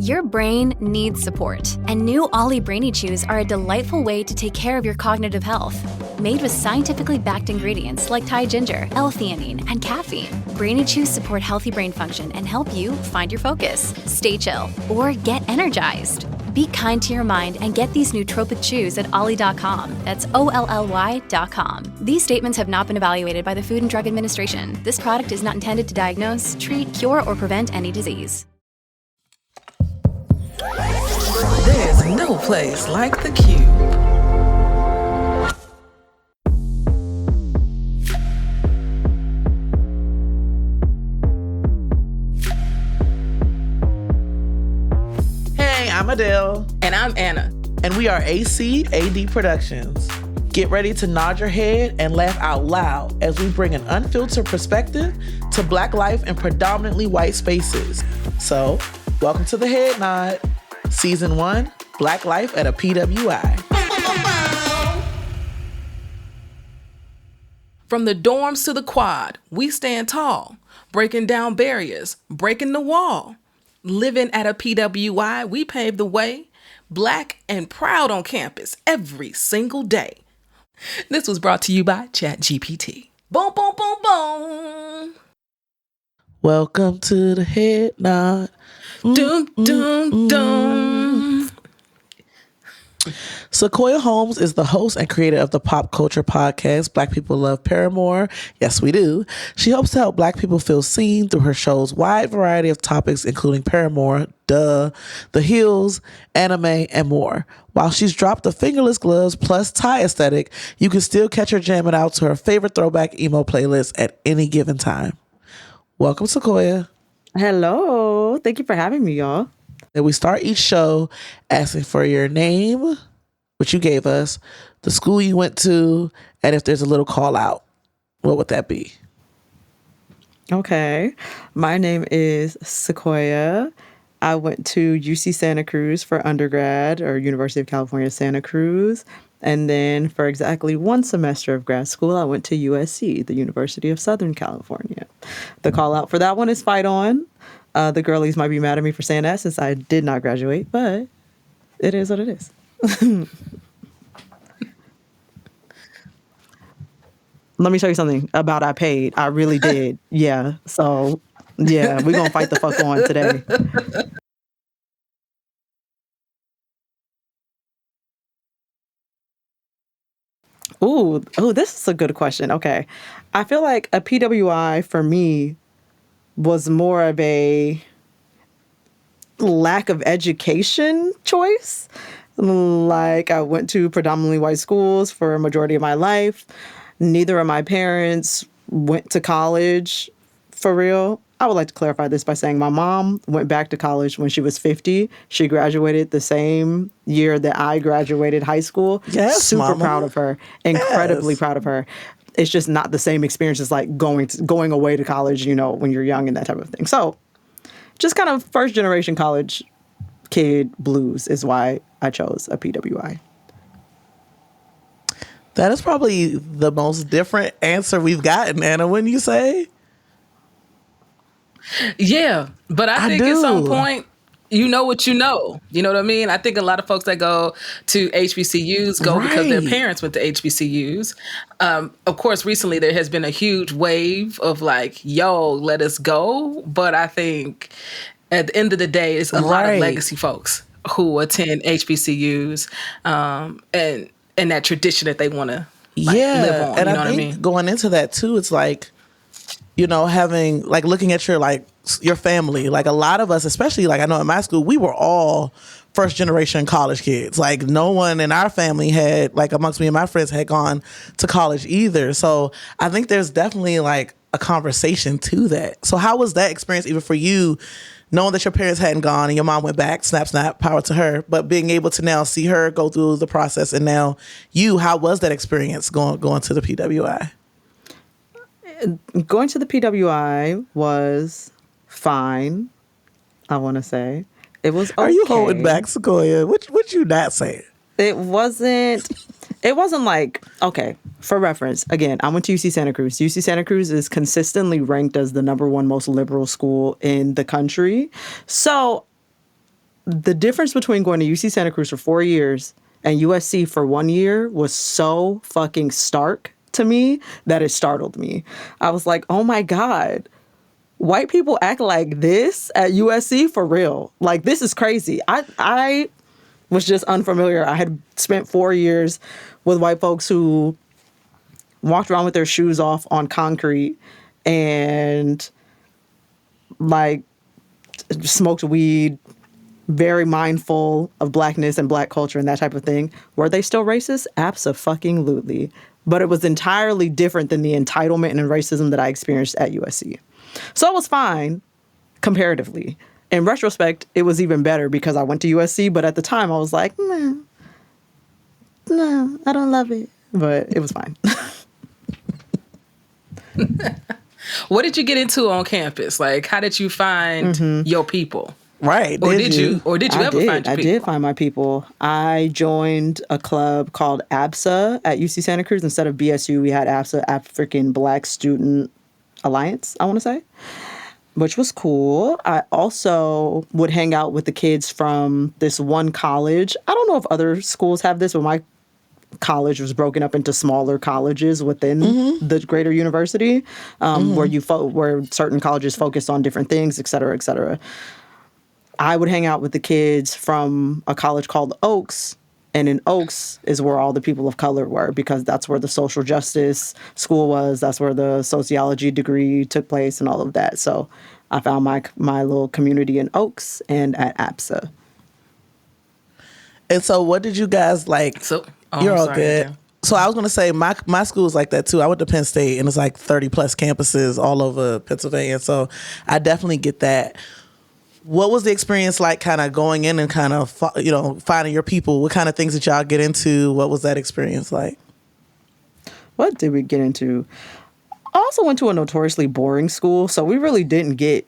Your brain needs support, and new Ollie Brainy Chews are a delightful way to take care of your cognitive health. Made with scientifically backed ingredients like Thai ginger, L-theanine, and caffeine, Brainy Chews support healthy brain function and help you find your focus, stay chill, or get energized. Be kind to your mind and get these nootropic chews at ollie.com. That's OLLY.com. These statements have not been evaluated by the Food and Drug Administration. This product is not intended to diagnose, treat, cure, or prevent any disease. There's no place like the Qube. Hey, I'm Adell. And I'm Anna. And we are AD Productions. Get ready to nod your head and laugh out loud as we bring an unfiltered perspective to Black life in predominantly white spaces. So, welcome to the Head Nod. Season 1, Black Life at a PWI. From the dorms to the quad, we stand tall, breaking down barriers, breaking the wall. Living at a PWI, we pave the way, Black and proud on campus every single day. This was brought to you by ChatGPT. Boom, boom, boom, boom. Welcome to the Head Nod. Dum, dum, dum. Sequoia Holmes is the host and creator of the pop culture podcast Black People Love Paramore. Yes, we do. She hopes to help Black people feel seen through her show's wide variety of topics, including Paramore, The Hills, anime, and more. While she's dropped the fingerless gloves plus tie aesthetic, you can still catch her jamming out to her favorite throwback emo playlist at any given time. Welcome, Sequoia. Hello. Thank you for having me, y'all. And we start each show asking for your name, which you gave us, the school you went to, and if there's a little call out, what would that be? Okay. My name is Sequoia. I went to UC Santa Cruz for undergrad, or University of California, Santa Cruz. And then for exactly one semester of grad school, I went to USC, the University of Southern California. The call out for that one is Fight On. The girlies might be mad at me for saying that since I did not graduate, but it is what it is. Let me show you something about I paid. I really did. Yeah. So, yeah, we're going to fight the fuck on today. Ooh, this is a good question. Okay. I feel like a PWI for me was more of a lack of education choice. Like, I went to predominantly white schools for a majority of my life. Neither of my parents went to college for real. I would like to clarify this by saying my mom went back to college when she was 50. She graduated the same year that I graduated high school. Yes, Super Mama. proud of her. Incredibly proud of her. It's just not the same experience as like going away to college, you know, when you're young and that type of thing. So just kind of first generation college kid blues is why I chose a PWI. That is probably the most different answer we've gotten, Anna, wouldn't you say? Yeah, but I think at some point, you know what you know. You know what I mean? I think a lot of folks that go to HBCUs go because their parents went to HBCUs. Of course, recently there has been a huge wave of like, yo, let us go. But I think at the end of the day, it's a lot of legacy folks who attend HBCUs and that tradition that they want to live on. And you know I think what I mean? going into that too, it's like, you know, having like looking at your family, like a lot of us, especially like I know in my school, we were all first generation college kids. Like no one in our family had, like amongst me and my friends, had gone to college either. So I think there's definitely like a conversation to that. So how was that experience even for you, knowing that your parents hadn't gone and your mom went back, snap, power to her, but being able to now see her go through the process and now how was that experience going to the PWI? Going to the PWI was fine, I want to say. It was okay. Are you holding back, Sequoia? What you not saying? It wasn't like, okay, for reference, again, I went to UC Santa Cruz. UC Santa Cruz is consistently ranked as the #1 most liberal school in the country. So the difference between going to UC Santa Cruz for 4 years and USC for 1 year was so fucking stark to me that it startled me. I was like, oh my God, white people act like this at USC for real. Like, this is crazy. I was just unfamiliar. I had spent 4 years with white folks who walked around with their shoes off on concrete and like smoked weed, very mindful of blackness and black culture and that type of thing. Were they still racist? Abso-fucking-lutely. But it was entirely different than the entitlement and racism that I experienced at USC. So it was fine, comparatively. In retrospect, it was even better because I went to USC, but at the time I was like, no, I don't love it. But it was fine. What did you get into on campus? Like, how did you find your people? Right. Or did you ever find your people? I did find my people. I joined a club called ABSA at UC Santa Cruz. Instead of BSU, we had ABSA, African Black Student Alliance, I want to say, which was cool. I also would hang out with the kids from this one college. I don't know if other schools have this, but my college was broken up into smaller colleges within the greater university, where certain colleges focused on different things, et cetera, et cetera. I would hang out with the kids from a college called Oaks, and in Oaks is where all the people of color were because that's where the social justice school was. That's where the sociology degree took place and all of that. So I found my little community in Oaks and at ABSA. And so what did you guys like? You're all good. Adell. So I was going to say my school's like that too. I went to Penn State and it's like 30 plus campuses all over Pennsylvania. So I definitely get that. What was the experience like kind of going in and kind of, finding your people? What kind of things did y'all get into? What was that experience like? What did we get into? I also went to a notoriously boring school, so we really didn't get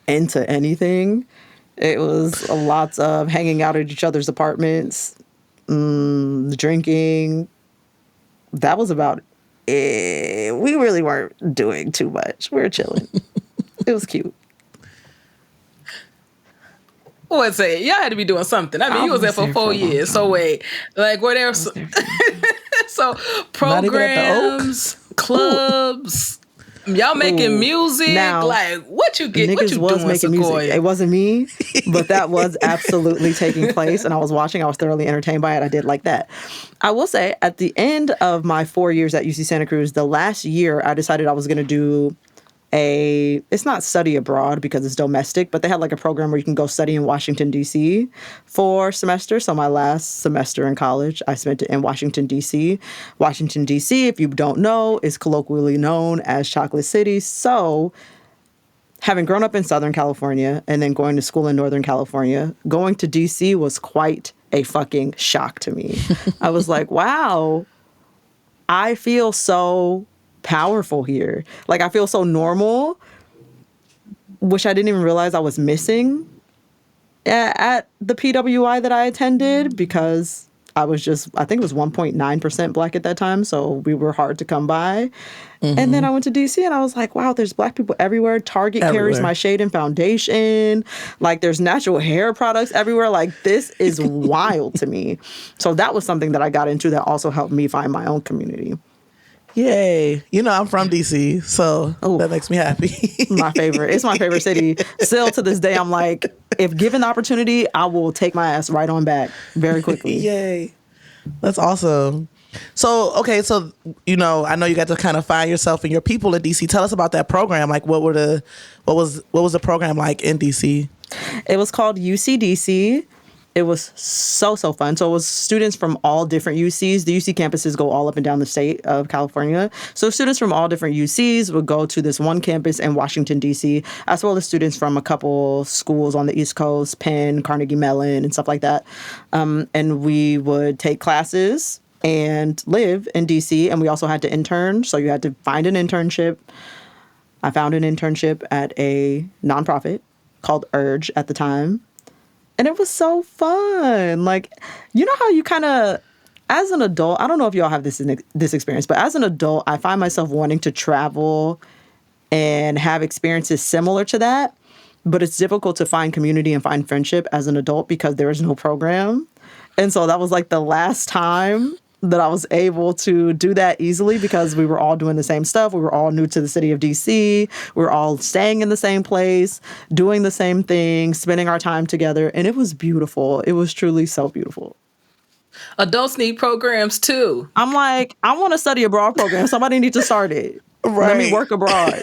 into anything. It was lots of hanging out at each other's apartments, drinking. That was about it. We really weren't doing too much. We were chilling. It was cute. Well, say y'all had to be doing something. I mean, you was there for 4 years. So wait, like were there so programs, clubs, y'all making music? Now, like what you get? What you was doing, making Sequoia? music. It wasn't me, but that was absolutely taking place, and I was watching. I was thoroughly entertained by it. I did like that. I will say, at the end of my 4 years at UC Santa Cruz, the last year I decided I was going to do it's not study abroad because it's domestic, but they had like a program where you can go study in Washington, D.C. for a semester. So my last semester in college, I spent it in Washington, D.C. Washington, D.C., if you don't know, is colloquially known as Chocolate City. So having grown up in Southern California and then going to school in Northern California, going to D.C. was quite a fucking shock to me. I was like, wow, I feel so powerful here. Like, I feel so normal, which I didn't even realize I was missing at the PWI that I attended because I think it was 1.9% Black at that time, so we were hard to come by. And then I went to DC and I was like, wow, there's Black people everywhere. Target carries my shade and foundation. Like, there's natural hair products everywhere. Like, this is wild to me. So that was something that I got into that also helped me find my own community. Yay. I'm from DC, so that makes me happy. My favorite. It's my favorite city. Still to this day, I'm like, if given the opportunity, I will take my ass right on back very quickly. Yay. That's awesome. So, okay, so, I know you got to kind of find yourself and your people in DC. Tell us about that program. Like, what was the program like in DC? It was called UCDC. It was so fun. So it was students from all different UCs. The UC campuses go all up and down the state of California. So students from all different UCs would go to this one campus in Washington, D.C., as well as students from a couple schools on the East Coast, Penn, Carnegie Mellon, and stuff like that. And we would take classes and live in D.C., and we also had to intern. So you had to find an internship. I found an internship at a nonprofit called Urge at the time. And it was so fun. Like, you know how you kind of, as an adult, I don't know if y'all have this experience, but as an adult, I find myself wanting to travel and have experiences similar to that but it's difficult to find community and find friendship as an adult because there is no program. And so that was like the last time that I was able to do that easily because we were all doing the same stuff. We were all new to the city of DC. We were all staying in the same place, doing the same thing, spending our time together. And it was beautiful. It was truly so beautiful. Adults need programs too. I'm like, I want to study abroad program. Somebody needs to start it. Right. Let me work abroad.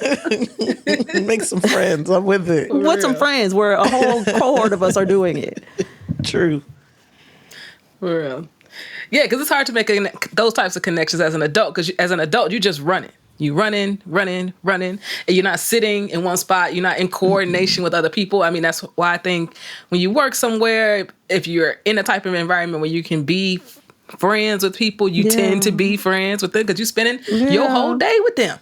Make some friends. I'm with it. With some friends where a whole cohort of us are doing it. True. For real. Yeah, because it's hard to make those types of connections as an adult. Because as an adult, you're just running. You running, and you're not sitting in one spot. You're not in coordination with other people. I mean, that's why I think when you work somewhere, if you're in a type of environment where you can be friends with people, you tend to be friends with them because you're spending your whole day with them.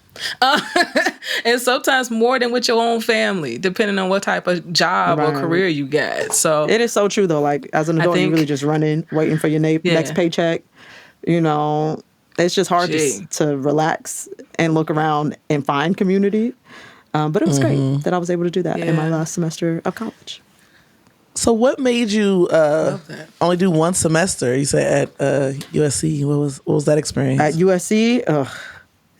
And sometimes more than with your own family, depending on what type of job or career you got. So it is so true, though. Like, as an adult, you're really just running, waiting for your next paycheck. You know, it's just hard to relax and look around and find community. But it was great that I was able to do that in my last semester of college. So what made you only do one semester? You said at USC. What was that experience? At USC?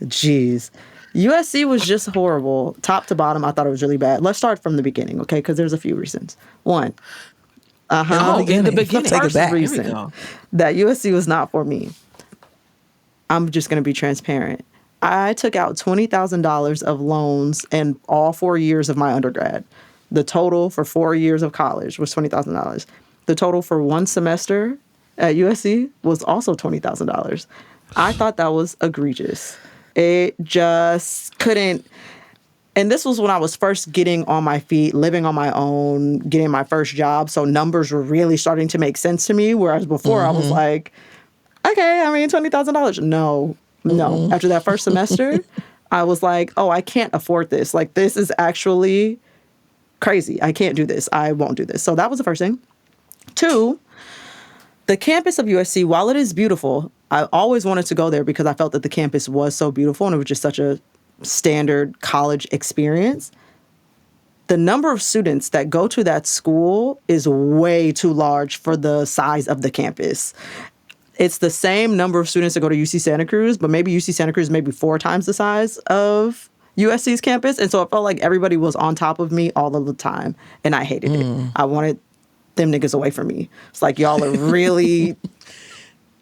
Jeez. USC was just horrible. Top to bottom, I thought it was really bad. Let's start from the beginning, okay? Because there's a few reasons. One. In the beginning. First reason that USC was not for me. I'm just going to be transparent. I took out $20,000 of loans in all 4 years of my undergrad. The total for 4 years of college was $20,000. The total for one semester at USC was also $20,000. I thought that was egregious. It just couldn't. And this was when I was first getting on my feet, living on my own, getting my first job. So numbers were really starting to make sense to me. Whereas before I was like, okay, I mean, $20,000. No. After that first semester, I was like, oh, I can't afford this. Like, this is actually crazy. I can't do this. I won't do this. So that was the first thing. Two, the campus of USC, while it is beautiful, I always wanted to go there because I felt that the campus was so beautiful and it was just such a standard college experience. The number of students that go to that school is way too large for the size of the campus. It's the same number of students that go to UC Santa Cruz, but maybe UC Santa Cruz maybe 4 times the size of USC's campus. And so it felt like everybody was on top of me all of the time. And I hated it. I wanted them niggas away from me. It's like, y'all are really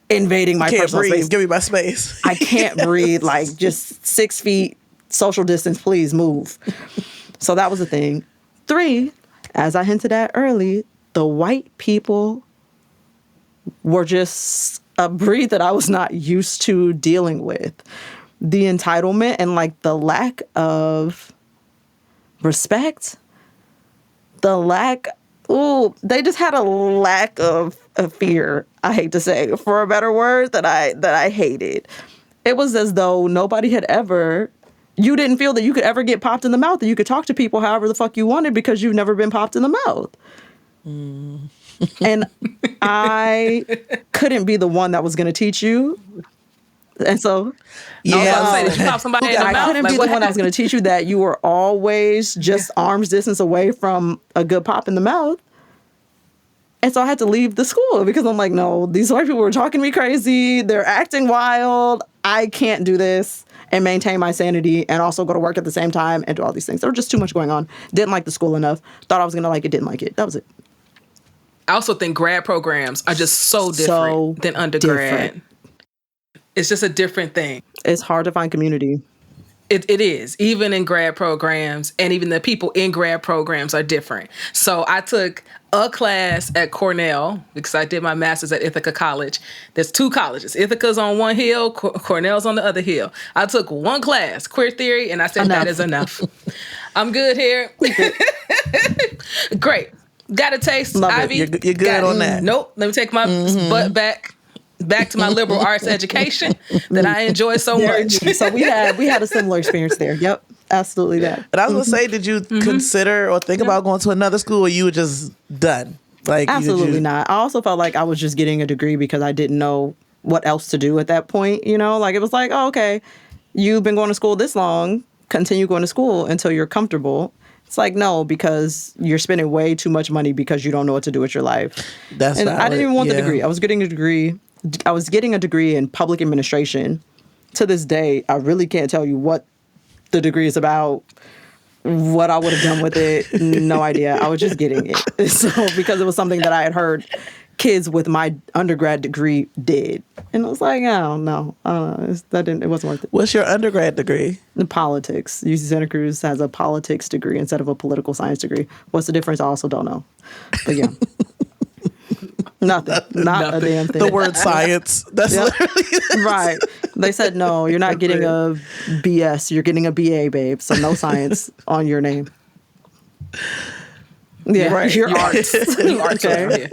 invading my personal space. Give me my space. I can't breathe. Like, just 6 feet, social distance, please move. So that was the thing. 3, as I hinted at early, the white people were just a breed that I was not used to dealing with. The entitlement and like the lack of respect, they just had a lack of fear, I hate to say, for a better word, that I hated. It was as though nobody had you didn't feel that you could ever get popped in the mouth, that you could talk to people however the fuck you wanted because you've never been popped in the mouth. And I couldn't be the one that was going to teach you. And so, I couldn't be the one that was going to teach you that you were always just arm's distance away from a good pop in the mouth. And so I had to leave the school because I'm like, no, these white people were talking me crazy. They're acting wild. I can't do this and maintain my sanity and also go to work at the same time and do all these things. There was just too much going on. Didn't like the school enough. Thought I was going to like it. Didn't like it. That was it. I also think grad programs are just so different than undergrad. It's just a different thing. It's hard to find community. It is, even in grad programs, and even the people in grad programs are different. So I took a class at Cornell because I did my master's at Ithaca College. There's 2 colleges. Ithaca's on one hill, Cornell's on the other hill. I took one class, queer theory, and I said that is enough. I'm good here. Great. Got a taste, Love Ivy. You're good on that. Nope. Let me take my butt back to my liberal arts education that I enjoy so much. So we had a similar experience there. Yep, absolutely that. But I was gonna say, did you consider or think about going to another school, or you were just done? Like, absolutely not. I also felt like I was just getting a degree because I didn't know what else to do at that point. You know, like it was like, oh, okay, you've been going to school this long. Continue going to school until you're comfortable. It's like, no, because you're spending way too much money because you don't know what to do with your life. That's and valid. I didn't even want the degree. I was getting a degree in public administration. To this day, I really can't tell you what the degree is about, what I would have done with it. No idea. I was just getting it. So because it was something that I had heard kids with my undergrad degree did. And I was like, oh, no. It wasn't worth it. What's your undergrad degree? In politics. UC Santa Cruz has a politics degree instead of a political science degree. What's the difference? I also don't know. But yeah. Nothing. Not a damn thing. The word science. That's literally right. They said, no, you're not getting a BS. You're getting a BA, babe. So no science on your name. Yeah, right. Your arts. You arts okay.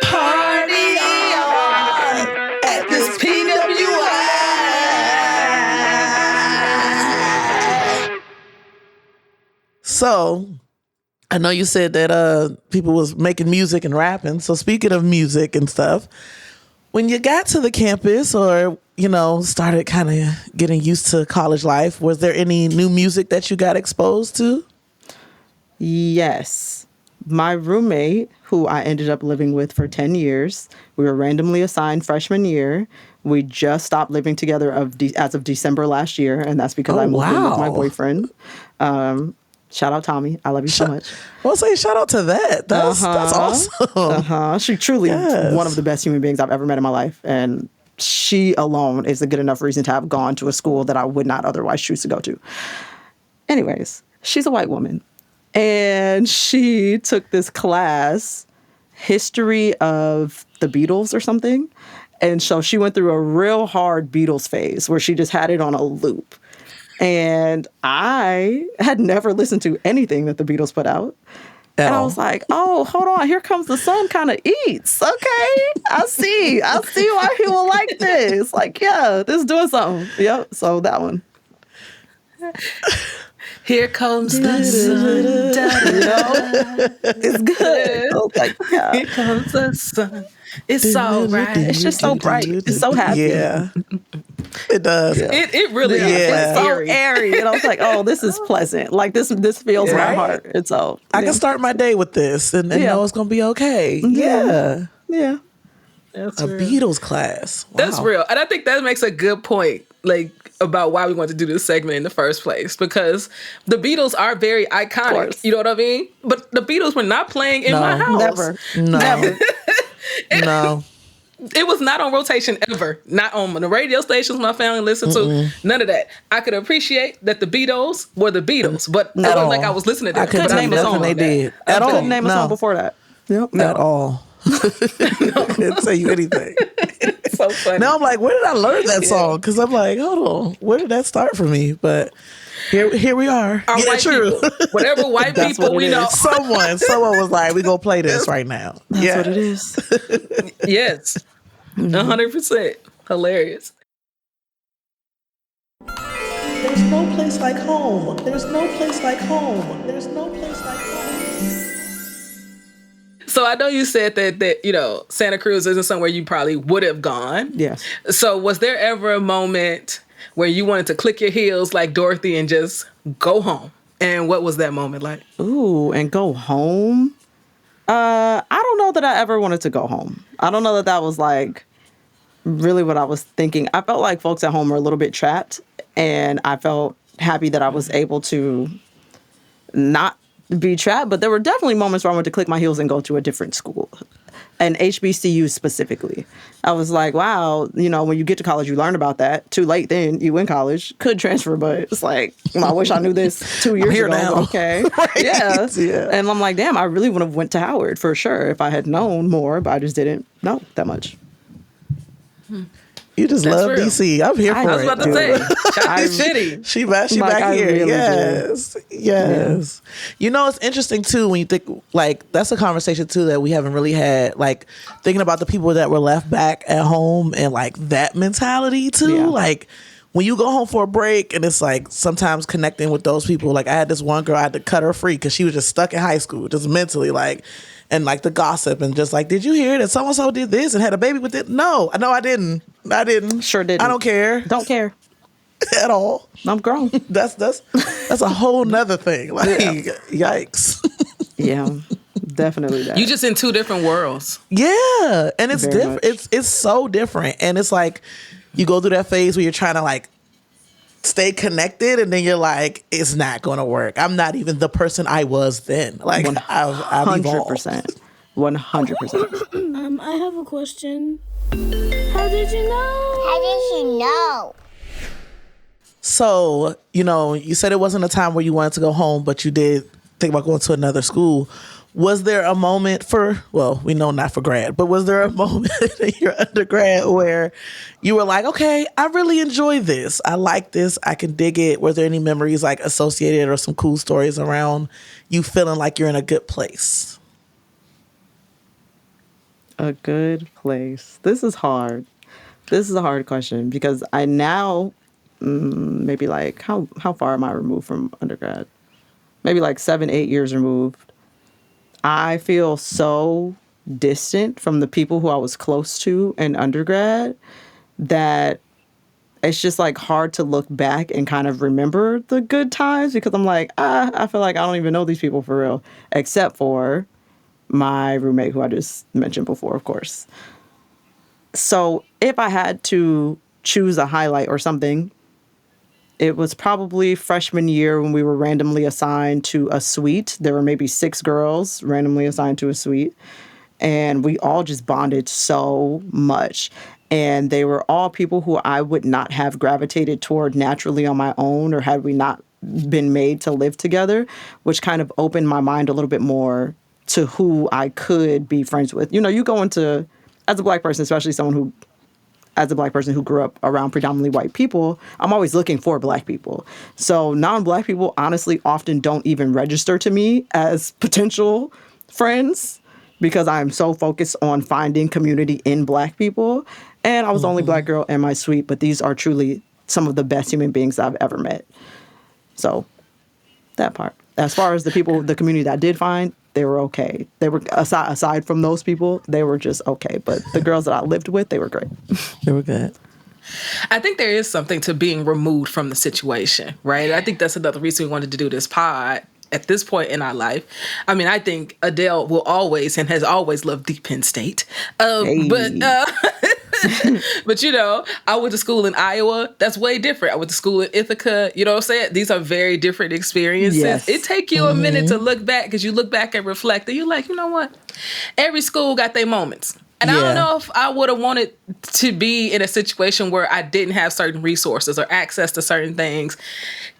Party on at this PWI. So, I know you said that people was making music and rapping. So speaking of music and stuff, when you got to the campus or, started kind of getting used to college life, was there any new music that you got exposed to? Yes. My roommate, who I ended up living with for 10 years, we were randomly assigned freshman year. We just stopped living together as of December last year, and that's because I moved in with my boyfriend. Shout out Tommy. I love you so much. Well, say shout out to that. That's awesome. She truly one of the best human beings I've ever met in my life. And she alone is a good enough reason to have gone to a school that I would not otherwise choose to go to. Anyways, she's a white woman. And she took this class, history of the Beatles or something. And so she went through a real hard Beatles phase where she just had it on a loop. And I had never listened to anything that the Beatles put out. And I was like, oh, hold on. Here Comes the Sun kind of eats. Okay. I see why he will like this. Like, yeah, this is doing something. Yep. So that one. Here Comes the Sun. It's good. I was like, yeah. Here comes the sun. It's so bright. It's just so bright. It's so happy. Yeah. It does. Yeah. It really is. Yeah. It's so airy. And I was like, oh, this is pleasant. Like this feels my heart. It's all. I can start my day with this and know it's going to be okay. Yeah. Yeah. That's a real. Beatles class. Wow. That's real. And I think that makes a good point, like, about why we want to do this segment in the first place, because the Beatles are very iconic. You know what I mean? But the Beatles were not playing in my house. Never. No. It was not on rotation ever. Not on the radio stations my family listened to. None of that. I could appreciate that the Beatles were the Beatles, but it wasn't like I was listening to them. I couldn't name a song they did. At all. Couldn't name a song before that. Yep. At all. Couldn't tell you anything. So funny. Now I'm like, where did I learn that song? Because I'm like, hold on, where did that start for me? But here we are. Our white people. Whatever white people we know. Someone was like, we gonna play this right now. That's what it is. Yes. 100%. Hilarious. There's no place like home. There's no place like home. There's no place like home. So I know you said that Santa Cruz isn't somewhere you probably would have gone. Yes. So was there ever a moment where you wanted to click your heels like Dorothy and just go home? And what was that moment like? Ooh, and go home? I don't know that I ever wanted to go home. I don't know that was like really what I was thinking. I felt like folks at home were a little bit trapped, and I felt happy that I was able to not be trapped. But there were definitely moments where I wanted to click my heels and go to a different school, and HBCU specifically. I was like, wow, when you get to college, you learn about that. Too late then, you in college, could transfer, but it's like, I wish I knew this 2 years ago. Now. Okay. Right. Yeah. And I'm like, damn, I really would have went to Howard for sure if I had known more, but I just didn't know that much. You just That's love real. DC. I'm here for it. I was about to say, Chocolate City. She back I here. really Yes. Yes. Yeah. It's interesting too when you think, like, that's a conversation too that we haven't really had, like thinking about the people that were left back at home and like that mentality too. Yeah. Like when you go home for a break and it's like sometimes connecting with those people. Like I had this one girl, I had to cut her free because she was just stuck in high school, just mentally, like, and like the gossip and just like, did you hear that so-and-so did this and had a baby with it? No, I didn't. Sure didn't. I don't care. Don't care. at all. I'm grown. That's a whole nother thing. Like, yikes. Yeah, definitely that. You just in two different worlds. Yeah, and it's Very different. much. It's so different, and it's like you go through that phase where you're trying to like stay connected, and then you're like, it's not going to work. I'm not even the person I was then. Like, I've evolved. 100%. 100%. I have a question. How did you know? How did you know? So, you said it wasn't a time where you wanted to go home, but you did think about going to another school. Was there a moment we know not for grad, but was there a moment in your undergrad where you were like, okay, I really enjoy this. I like this. I can dig it. Were there any memories like associated or some cool stories around you feeling like you're in a good place? A good place. This is hard. This is a hard question because I now, maybe like, how far am I removed from undergrad? Maybe like 7-8 years removed. I feel so distant from the people who I was close to in undergrad that it's just like hard to look back and kind of remember the good times because I'm like, I feel like I don't even know these people for real, except for my roommate who I just mentioned before, of course. So if I had to choose a highlight or something, it was probably freshman year when we were randomly assigned to a suite. There were maybe 6 girls randomly assigned to a suite. And we all just bonded so much. And they were all people who I would not have gravitated toward naturally on my own or had we not been made to live together, which kind of opened my mind a little bit more to who I could be friends with. You go into, as a Black person, especially as a Black person who grew up around predominantly white people, I'm always looking for Black people. So non-Black people honestly often don't even register to me as potential friends because I'm so focused on finding community in Black people. And I was the only Black girl in my suite, but these are truly some of the best human beings I've ever met. So that part. As far as the community that I did find, they were okay. They were, aside from those people, they were just okay. But the girls that I lived with, they were great. They were good. I think there is something to being removed from the situation, right? I think that's another reason we wanted to do this pod at this point in our life. I mean, I think Adell will always and has always loved Deep Penn State. But I went to school in Iowa. That's way different. I went to school in Ithaca. You know what I'm saying? These are very different experiences. Yes. It take you a minute to look back because you look back and reflect and you're like, you know what? Every school got their moments. And I don't know if I would have wanted to be in a situation where I didn't have certain resources or access to certain things.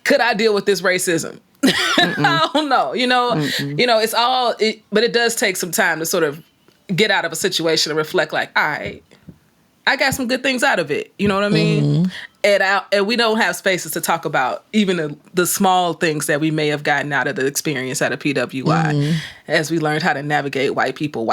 Could I deal with this racism? I don't know. It's all, but it does take some time to sort of get out of a situation and reflect like, all right, I got some good things out of it. You know what I mean? And we don't have spaces to talk about even the small things that we may have gotten out of the experience at a PWI as we learned how to navigate white people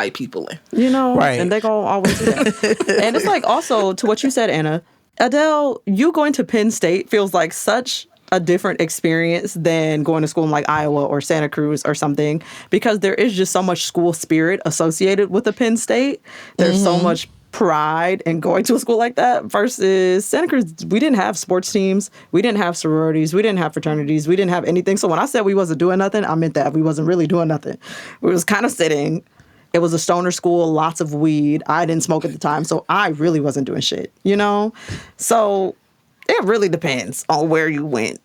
in. Right. And they gonna always do that. And it's like also to what you said, Anna, Adell, you going to Penn State feels like such a different experience than going to school in like Iowa or Santa Cruz or something because there is just so much school spirit associated with the Penn State. There's so much pride in going to a school like that versus Santa Cruz. We didn't have sports teams. We didn't have sororities. We didn't have fraternities. We didn't have anything. So when I said we wasn't doing nothing, I meant that we wasn't really doing nothing. We was kind of sitting. It was a stoner school, lots of weed. I didn't smoke at the time, so I really wasn't doing shit, So it really depends on where you went.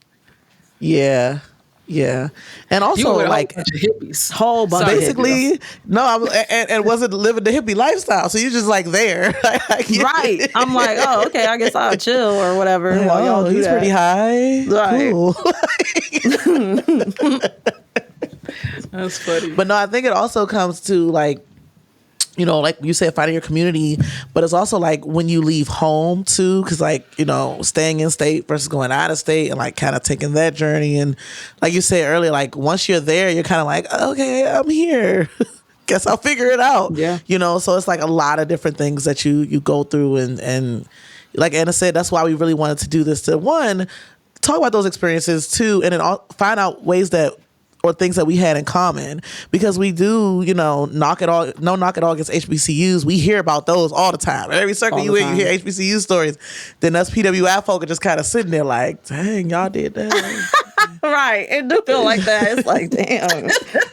Yeah. Yeah. And also, you were like, a bunch of hippies. Whole bunch basically, of hippies. no, and wasn't living the hippie lifestyle. So you're just like there. Right. I'm like, oh, okay, I guess I'll chill or whatever. Like, while y'all do he's that. pretty high. Right. Cool. That's funny. But no, I think it also comes to like, like you said, finding your community, but it's also like when you leave home too, because like, staying in state versus going out of state and like kind of taking that journey. And like you said earlier, like once you're there, you're kind of like, okay, I'm here. Guess I'll figure it out. Yeah. So it's like a lot of different things that you go through. And like Anna said, that's why we really wanted to do this to talk about those experiences too, and then find out ways that or things that we had in common, because we do, knock it all against HBCUs. We hear about those all the time. Every circle you in, you hear HBCU stories. Then us PWI folk are just kind of sitting there like, dang, y'all did that. Right. It do feel like that. It's like, damn.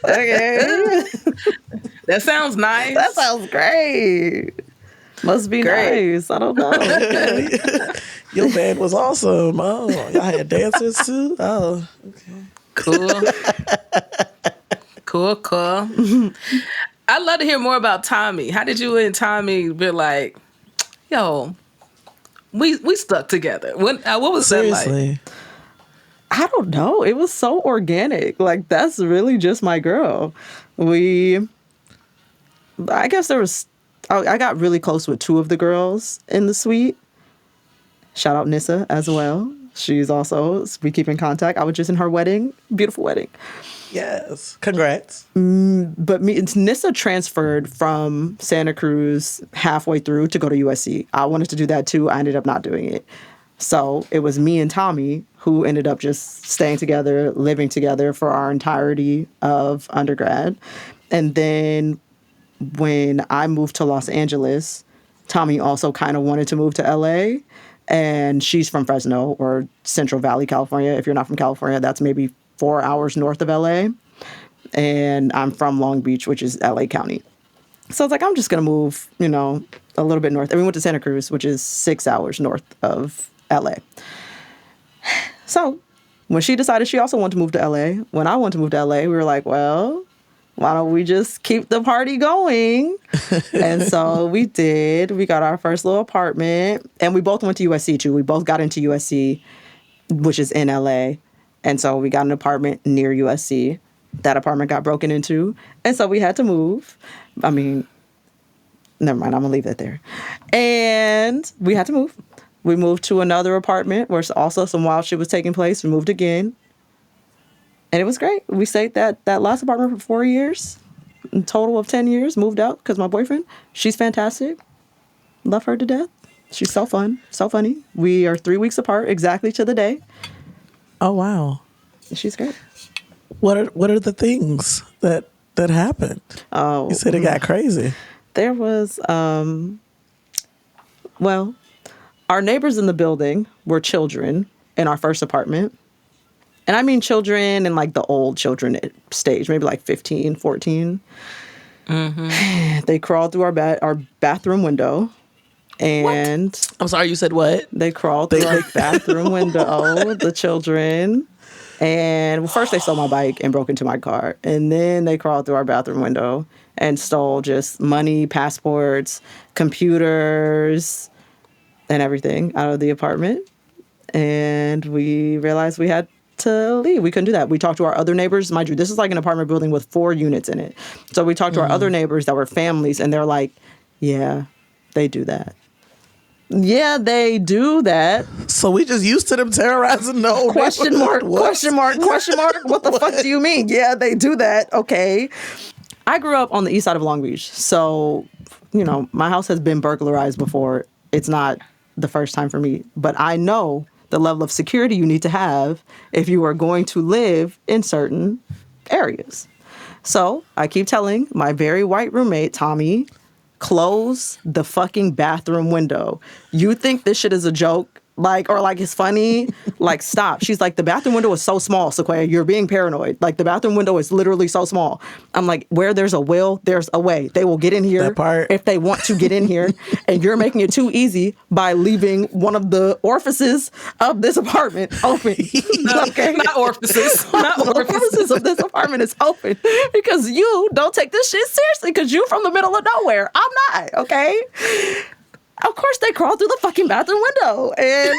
Okay. That sounds nice. That sounds great. Must be Great. nice. I don't know. Your band was awesome. Oh, y'all had dancers too? Oh, okay. Cool. Cool. I'd love to hear more about Tommy. How did you and Tommy be like, yo, we stuck together? What was Seriously. that like? I don't know. It was so organic. Like, that's really just my girl. I guess I got really close with two of the girls in the suite. Shout out Nissa as well. She's also, we keep in contact. I was just in her wedding. Beautiful wedding. Yes. Congrats. But Nissa transferred from Santa Cruz halfway through to go to USC. I wanted to do that too. I ended up not doing it. So it was me and Tommy who ended up just staying together, living together for our entirety of undergrad. And then when I moved to Los Angeles, Tommy also kind of wanted to move to LA. And she's from Fresno or Central Valley, California. If you're not from California, that's maybe 4 hours north of LA. And I'm from Long Beach, which is LA County. So I was like, I'm just going to move, a little bit north. And we went to Santa Cruz, which is 6 hours north of LA. So when she decided she also wanted to move to LA, when I wanted to move to LA, we were like, well, why don't we just keep the party going? And so we did. We got our first little apartment. And we both went to USC, too. We both got into USC, which is in LA. And so we got an apartment near USC. That apartment got broken into. And so we had to move. I mean, never mind. I'm going to leave that there. And we had to move. We moved to another apartment where also some wild shit was taking place. We moved again. And it was great. We stayed that last apartment for 4 years. A total of 10 years. Moved out because my boyfriend, she's fantastic. Love her to death. She's so fun. So funny. We are 3 weeks apart exactly to the day. Oh, wow. She's great. What are the things that happened? Oh. You said it got crazy. There was, our neighbors in the building were children in our first apartment. And I mean children in like the old children stage, maybe like 15, 14. Mm-hmm. They crawled through our bathroom window. And what? I'm sorry, you said what? They crawled through our bathroom window, the children. And first they stole my bike and broke into my car. And then they crawled through our bathroom window and stole just money, passports, computers, and everything out of the apartment. And we realized we had to leave. We couldn't do that. We talked to our other neighbors. Mind you, this is like an apartment building with 4 units in it. So we talked to our other neighbors that were families, and they're like, yeah, they do that. Yeah, they do that. So we just used to them terrorizing the whole Question mark, question mark, question mark. What the fuck do you mean? Yeah, they do that. Okay. I grew up on the east side of Long Beach. So, my house has been burglarized before. It's not the first time for me. But I know the level of security you need to have if you are going to live in certain areas. So I keep telling my very white roommate, Tommy, close the fucking bathroom window. You think this shit is a joke? Or it's funny? Stop. She's like, the bathroom window is so small, Sequoia. You're being paranoid. The bathroom window is literally so small. I'm like, where there's a will, there's a way. They will get in here if they want to get in here. And you're making it too easy by leaving one of the orifices of this apartment open. Okay? Not orifices. Not orifices of this apartment is open because you don't take this shit seriously because you're from the middle of nowhere. I'm not, okay? Of course, they crawled through the fucking bathroom window, and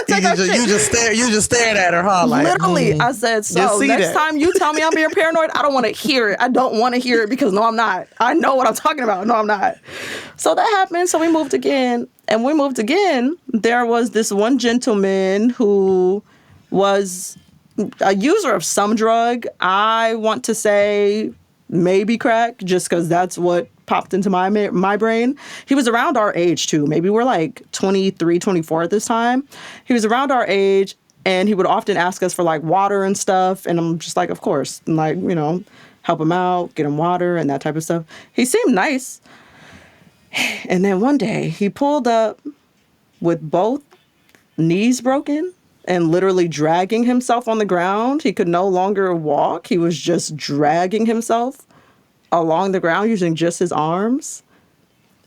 you just stared at her, huh? Literally, I said, so next time you tell me I'm being paranoid, I don't want to hear it. I don't want to hear it because no, I'm not. I know what I'm talking about. No, I'm not. So that happened. So we moved again, and when we moved again, there was this one gentleman who was a user of some drug. I want to say maybe crack, just because that's what popped into my brain. He was around our age too. Maybe we're like 23, 24 at this time. He was around our age, And he would often ask us for like water and stuff. And I'm just like, of course. And like, you know, help him out, get him water and that type of stuff. He seemed nice. And then one day he pulled up with both knees broken and literally dragging himself on the ground. He could no longer walk. He was just dragging himself along the ground using just his arms.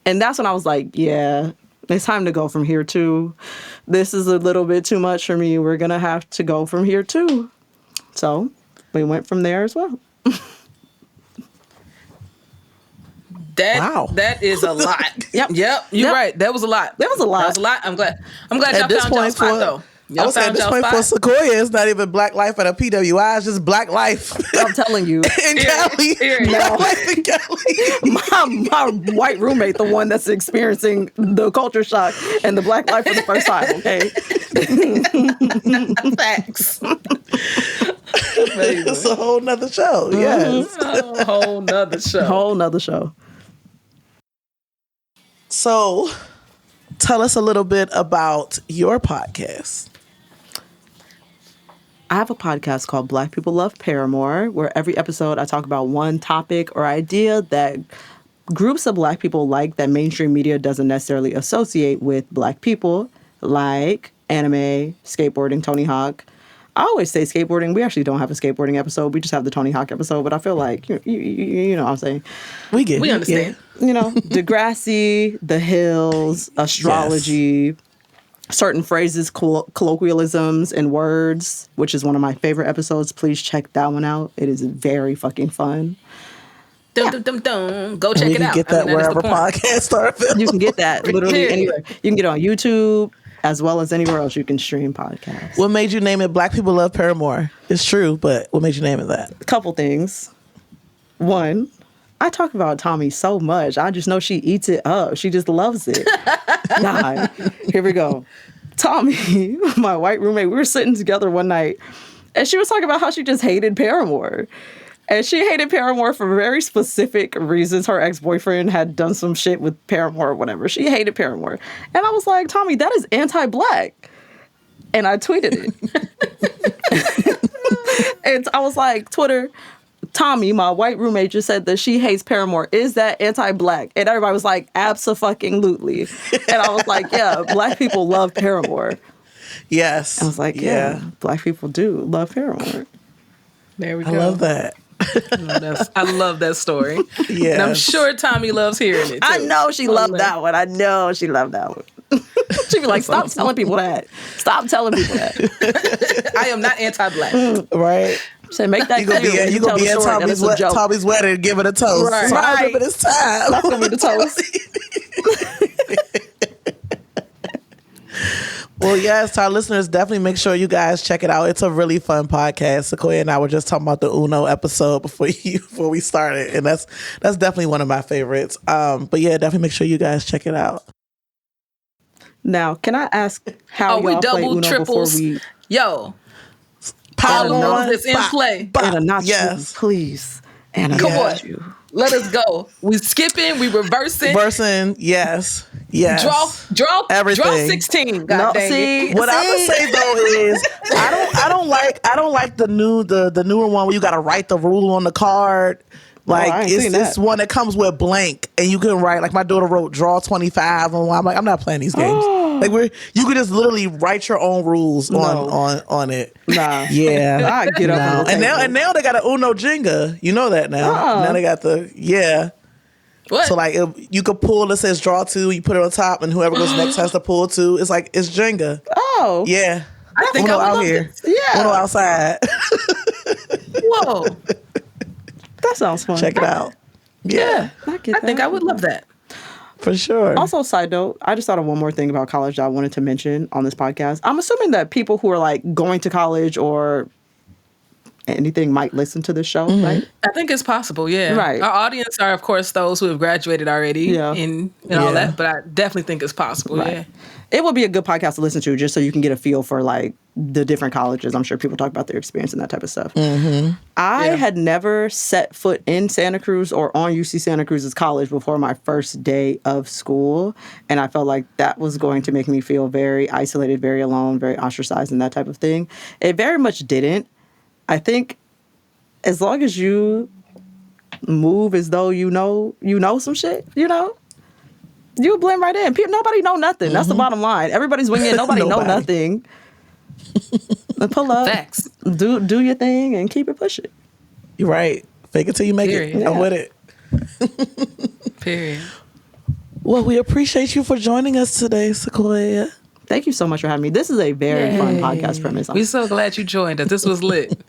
And that's when I was like, yeah, it's time to go from here too. This is a little bit too much for me. We're going to have to go from here too. So we went from there as well. Wow. That is a lot. Yep. You're right. That was a lot. That was a lot. I'm glad y'all found y'all spot though. I was saying at this point for Sequoia, it's not even Black Life at a PWI. It's just Black Life. I'm telling you. In Cali. Black Life in Cali. My white roommate, the one that's experiencing the culture shock and the Black Life for the first time, okay? Facts. It's a whole nother show. Yes. A whole nother show. Whole nother show. So, tell us a little bit about your podcast. I have a podcast called Black People Love Paramore, where every episode I talk about one topic or idea that groups of Black people like that mainstream media doesn't necessarily associate with Black people, like anime, skateboarding, Tony Hawk. I always say skateboarding. We actually don't have a skateboarding episode. We just have the Tony Hawk episode. But I feel like, you know what I'm saying. We understand. Yeah. You know, Degrassi, the hills, astrology, certain phrases, colloquialisms, and words, which is one of my favorite episodes. Please check that one out. It is very fucking fun. Go check it out. You can get that wherever podcasts are available. You can get that literally anywhere. You can get it on YouTube, as well as anywhere else you can stream podcasts. What made you name it Black People Love Paramore? It's true, but what made you name it that? A couple things. One, I talk about Tommy so much. I just know she eats it up. She just loves it. Nah, here we go. Tommy, my white roommate, we were sitting together one night, and she was talking about how she just hated Paramore. And she hated Paramore for very specific reasons. Her ex-boyfriend had done some shit with Paramore or whatever. She hated Paramore. And I was like, Tommy, that is anti-Black. And I tweeted it. And I was like, Twitter, Tommy, my white roommate, just said that she hates Paramore. Is that anti-Black? And everybody was like, abso-fucking-lutely. And I was like, yeah, Black people love Paramore. Yes. I was like, yeah, Black people do love Paramore. There we go. I love that. I love that story. Yeah, and I'm sure Tommy loves hearing it too. I know she loved that one. I know she loved that one. She'd be like, stop telling people that. Stop telling people that. I am not anti-Black. Right. So make that clear. You gonna be at Tommy's wedding and give it a toast. Right. So I remember this time. That's gonna be the toast. Well, yes, to our listeners, definitely make sure you guys check it out. It's a really fun podcast. Sequoia and I were just talking about the Uno episode before we started, and that's definitely one of my favorites. But yeah, definitely make sure you guys check it out. Now, can I ask how we y'all play double Uno triples? before we Yo, Pile on, that's in play. Anna, not yes. you, please. Anna, Come not on. you. Let us go. We skipping, we reversing. Yes. Draw everything. Draw 16. God dang it. What I would say though is I don't like the newer one where you gotta write the rule on the card. Like it's one that comes with blank and you can write, like my daughter wrote draw 25 and I'm like, I'm not playing these games. Like you could just literally write your own rules on it. Nah. Yeah. I get up on the and table. now they got an Uno Jenga. You know that now. Now they got What? So like you could pull that says draw 2, you put it on top, and whoever goes next has to pull 2. It's like it's Jenga. Oh. Yeah. I think Uno I would out love here. this. Yeah. Uno outside. Whoa. That sounds fun. Check it out. Yeah. I get I think that. I would love that. For sure. Also, side note, I just thought of one more thing about college that I wanted to mention on this podcast. I'm assuming that people who are like going to college or anything might listen to the show, right? I think it's possible, yeah. Right. Our audience are, of course, those who have graduated already and all Yeah. that, but I definitely think it's possible, yeah. It would be a good podcast to listen to just so you can get a feel for like the different colleges. I'm sure people talk about their experience and that type of stuff. I had never set foot in Santa Cruz or on UC Santa Cruz's college before my first day of school. And I felt like that was going to make me feel very isolated, very alone, very ostracized and that type of thing. It very much didn't. I think as long as you move as though you know some shit, you blend right in. Nobody know nothing. That's the bottom line. Everybody's winging. Nobody know nothing. Pull up. Facts. Do your thing and keep it pushing. You're right. Fake it till you make Period. it. I'm with it. Period. Well, we appreciate you for joining us today, Sequoia. Thank you so much for having me. This is a very fun podcast premise. We're so glad you joined us. This was lit.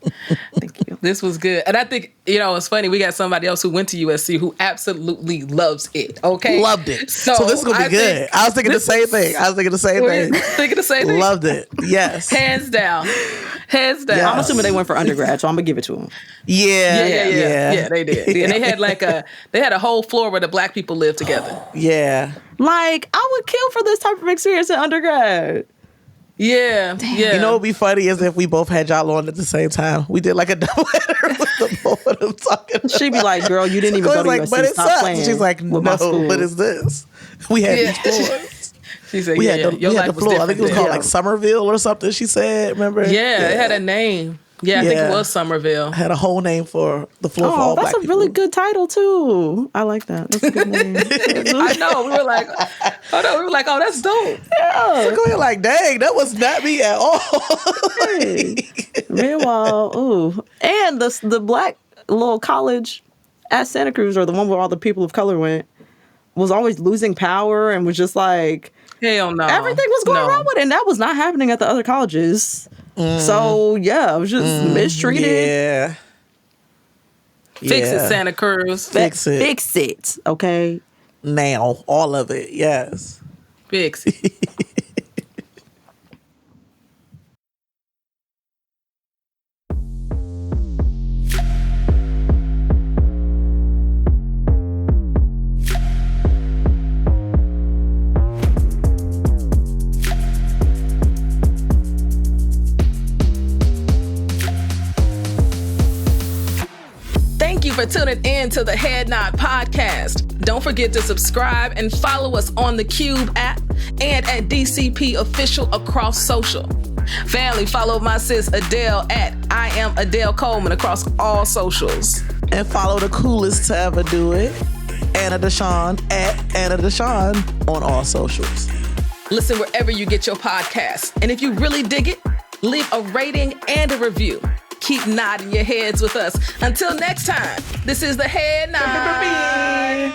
Thank you. This was good. And I think, it's funny. We got somebody else who went to USC who absolutely loves it. Okay. Loved it. So this is going to be good. I was thinking the same thing. Thinking the same thing. Loved it. Yes. Hands down. Yes. I'm assuming they went for undergrad, so I'm going to give it to them. Yeah, they did. And they had a whole floor where the black people lived together. Yeah. Like, I would kill for this type of experience in undergrad. Yeah. Yeah. You know what would be funny is if we both had y'all on at the same time. We did like a double header with the both of them talking. She'd be like, girl, you didn't even go to USC. But it Stop sucks. playing. She's like, no, but it's this. We had these floors. She said, We had the floor. I think it was called like Somerville or something, she said. Remember? Yeah, it had a name. Yeah, I think it was Somerville. Had a whole name for the floor for all black people. That's a really good title, too. I like that. That's a good name. I know. We were like, oh, that's dope. Yeah. So going like, dang, that was not me at all. Meanwhile, and the black little college at Santa Cruz, or the one where all the people of color went, was always losing power and was just like, hell no. Everything was going wrong with it, and that was not happening at the other colleges. So, yeah, it was just mistreated. Yeah. Fix it, Santa Cruz. Fix it. Fix it, okay? Now, all of it, yes. Fix it. For tuning in to the Head Nod Podcast. Don't forget to subscribe and follow us on the Qube app and at DCP Official across social. Family, follow my sis Adell at I am Adell Coleman across all socials. And follow the coolest to ever do it, DeShawn at DeShawn on all socials. Listen wherever you get your podcasts. And if you really dig it, leave a rating and a review. Keep nodding your heads with us. Until next time, this is the Head Nod.